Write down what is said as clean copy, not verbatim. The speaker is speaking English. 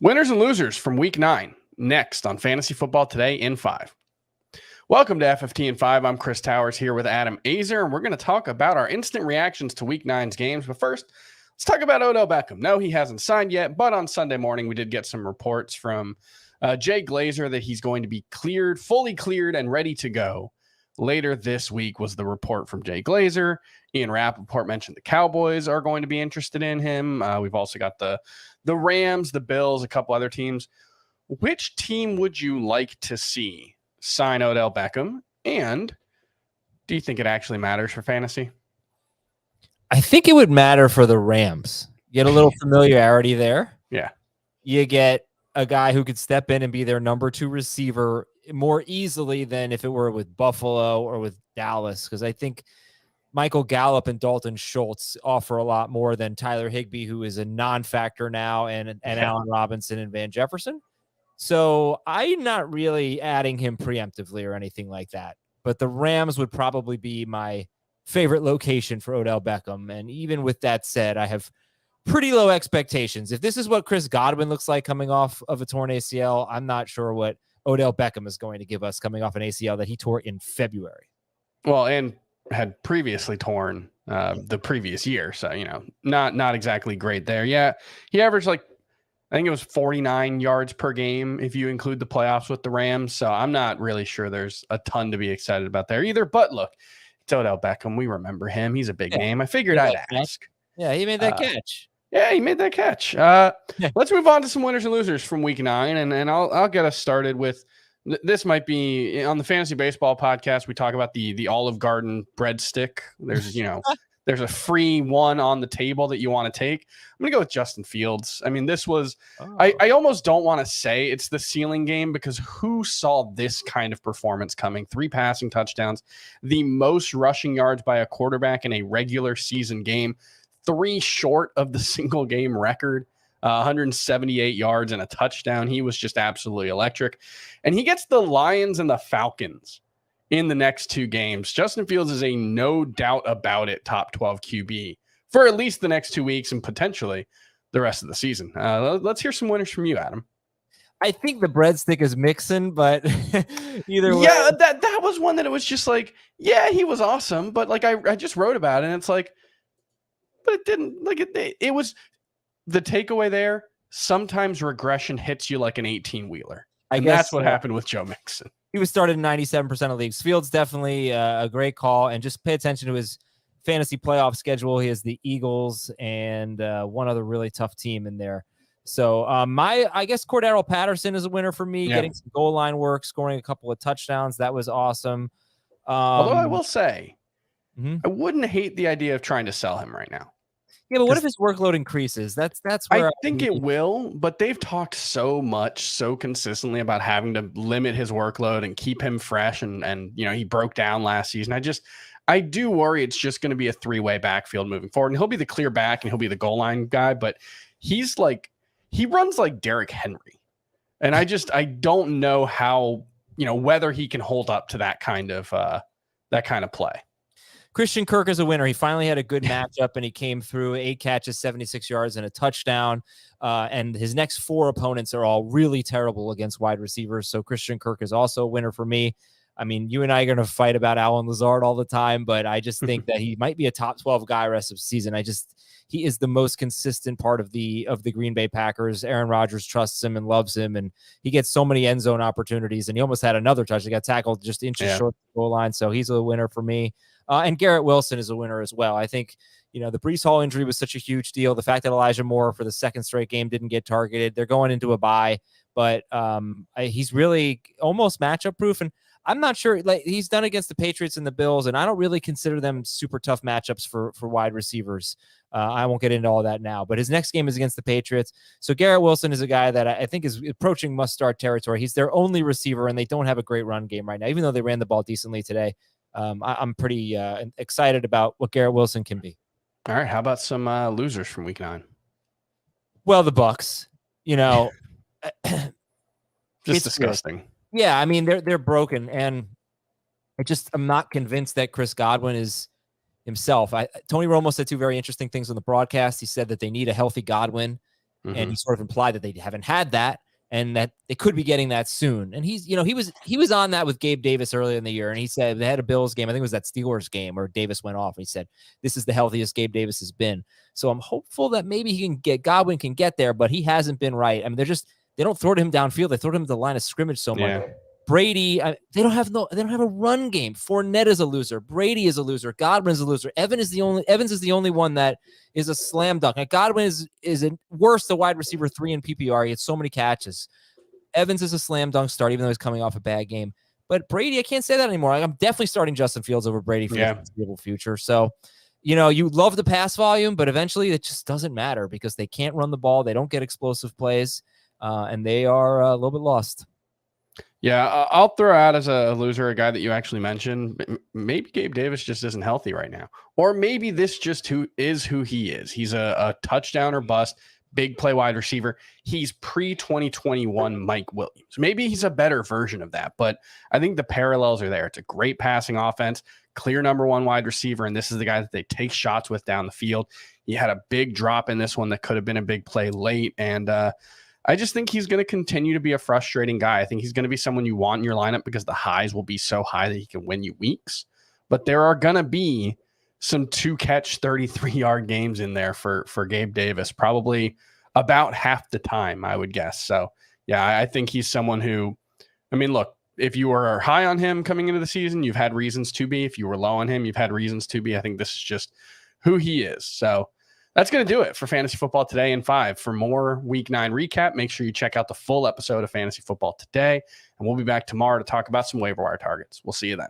Winners and losers from week 9, next on Fantasy Football Today in 5. Welcome to FFT in 5. I'm Chris Towers here with Adam Azer, and we're going to talk about our instant reactions to week 9's games. But first, let's talk about Odell Beckham. No, he hasn't signed yet, but on Sunday morning, we did get some reports from Jay Glazer that he's going to be cleared, fully cleared, and ready to go. Later this week was the report from Jay Glazer. Ian Rappaport mentioned the Cowboys are going to be interested in him. We've also got the Rams, the Bills, a couple other teams. Which team would you like to see sign Odell Beckham? And do you think it actually matters for fantasy? I think it would matter for the Rams. Get a little familiarity there. Yeah. You get a guy who could step in and be their number 2 receiver more easily than if it were with Buffalo or with Dallas, because I think Michael Gallup and Dalton Schultz offer a lot more than Tyler Higbee, who is a non-factor now, and Allen Robinson and Van Jefferson. So I'm not really adding him preemptively or anything like that. But the Rams would probably be my favorite location for Odell Beckham. And even with that said, I have pretty low expectations. If this is what Chris Godwin looks like coming off of a torn ACL, I'm not sure what Odell Beckham is going to give us coming off an ACL that he tore in February. Well, and had previously torn the previous year. So, not exactly great there. Yeah, he averaged I think it was 49 yards per game if you include the playoffs with the Rams. So I'm not really sure there's a ton to be excited about there either. But look, it's Odell Beckham. We remember him. He's a big name. I figured I'd ask. Yeah, he made that catch. Yeah, he made that catch. Let's move on to some winners and losers from week 9. And I'll get us started with, this might be on the Fantasy Baseball podcast. We talk about the Olive Garden breadstick. There's, there's a free one on the table that you want to take. I'm going to go with Justin Fields. I mean, this was, I almost don't want to say it's the ceiling game, because who saw this kind of performance coming? 3 passing touchdowns, the most rushing yards by a quarterback in a regular season game, 3 short of the single game record. 178 yards and a touchdown. He was just absolutely electric. And he gets the Lions and the Falcons in the next 2 games. Justin Fields is a no doubt about it top 12 QB for at least the next 2 weeks and potentially the rest of the season. Let's hear some winners from you, Adam. I think the breadstick is Mixon, but either way. Yeah, that was one that it was just he was awesome, but I just wrote about it and it's but it didn't, it was the takeaway there. Sometimes regression hits you like an 18-wheeler. And that's what happened with Joe Mixon. He was started in 97% of leagues. Fields definitely a great call, and just pay attention to his fantasy playoff schedule. He has the Eagles and one other really tough team in there. So I guess Cordero Patterson is a winner for me, getting some goal line work, scoring a couple of touchdowns. That was awesome. Although I will say, I wouldn't hate the idea of trying to sell him right now. Yeah, but what if his workload increases? That's where I think it will, but they've talked so much, so consistently about having to limit his workload and keep him fresh. And he broke down last season. I do worry it's just going to be a 3-way backfield moving forward. And he'll be the clear back and he'll be the goal line guy, but he runs like Derrick Henry. And I don't know how, whether he can hold up to that kind of play. Christian Kirk is a winner. He finally had a good matchup, and he came through 8 catches, 76 yards, and a touchdown. And his next 4 opponents are all really terrible against wide receivers. So Christian Kirk is also a winner for me. I mean, you and I are going to fight about Allen Lazard all the time, but I just think that he might be a top 12 guy rest of the season. He is the most consistent part of the Green Bay Packers. Aaron Rodgers trusts him and loves him, and he gets so many end zone opportunities. And he almost had another touch. He got tackled just inches short of the goal line. So he's a winner for me. And Garrett Wilson is a winner as well. I think, the Breece Hall injury was such a huge deal. The fact that Elijah Moore for the 2nd straight game didn't get targeted. They're going into a bye, but he's really almost matchup proof. And I'm not sure, he's done against the Patriots and the Bills, and I don't really consider them super tough matchups for wide receivers. I won't get into all that now, but his next game is against the Patriots. So Garrett Wilson is a guy that I think is approaching must-start territory. He's their only receiver, and they don't have a great run game right now, even though they ran the ball decently today. I'm pretty excited about what Garrett Wilson can be. All right, how about some losers from week 9? Well, the Bucks, just disgusting. Good. Yeah, I mean they're broken, and I'm not convinced that Chris Godwin is himself. Tony Romo said 2 very interesting things on the broadcast. He said that they need a healthy Godwin, and he sort of implied that they haven't had that and that they could be getting that soon. And he's, he was on that with Gabe Davis earlier in the year, and he said they had a Bills game. I think it was that Steelers game where Davis went off. And he said, this is the healthiest Gabe Davis has been. So I'm hopeful that maybe Godwin can get there, but he hasn't been right. I mean, they don't throw to him downfield. They throw to him to the line of scrimmage so much. Yeah. Brady, they don't have a run game. Fournette is a loser. Brady is a loser. Godwin is a loser. Evans is the only one that is a slam dunk. Now, Godwin is at worst the wide receiver 3 in PPR. He had so many catches. Evans is a slam dunk start, even though he's coming off a bad game. But Brady, I can't say that anymore. I'm definitely starting Justin Fields over Brady for the foreseeable future. So, you love the pass volume, but eventually it just doesn't matter because they can't run the ball. They don't get explosive plays, and they are a little bit lost. Yeah, I'll throw out as a loser a guy that you actually mentioned. Maybe Gabe Davis just isn't healthy right now. Or maybe this just who he is. He's a touchdown or bust, big play wide receiver. He's pre-2021 Mike Williams. Maybe he's a better version of that, but I think the parallels are there. It's a great passing offense, clear number 1 wide receiver, and this is the guy that they take shots with down the field. He had a big drop in this one that could have been a big play late, and I just think he's going to continue to be a frustrating guy. I think he's going to be someone you want in your lineup because the highs will be so high that he can win you weeks. But there are going to be some 2-catch, 33-yard games in there for Gabe Davis, probably about half the time, I would guess. So, yeah, I think he's someone who, look, if you were high on him coming into the season, you've had reasons to be. If you were low on him, you've had reasons to be. I think this is just who he is. So, that's going to do it for Fantasy Football Today in 5. For more Week 9 recap, make sure you check out the full episode of Fantasy Football Today, and we'll be back tomorrow to talk about some waiver wire targets. We'll see you then.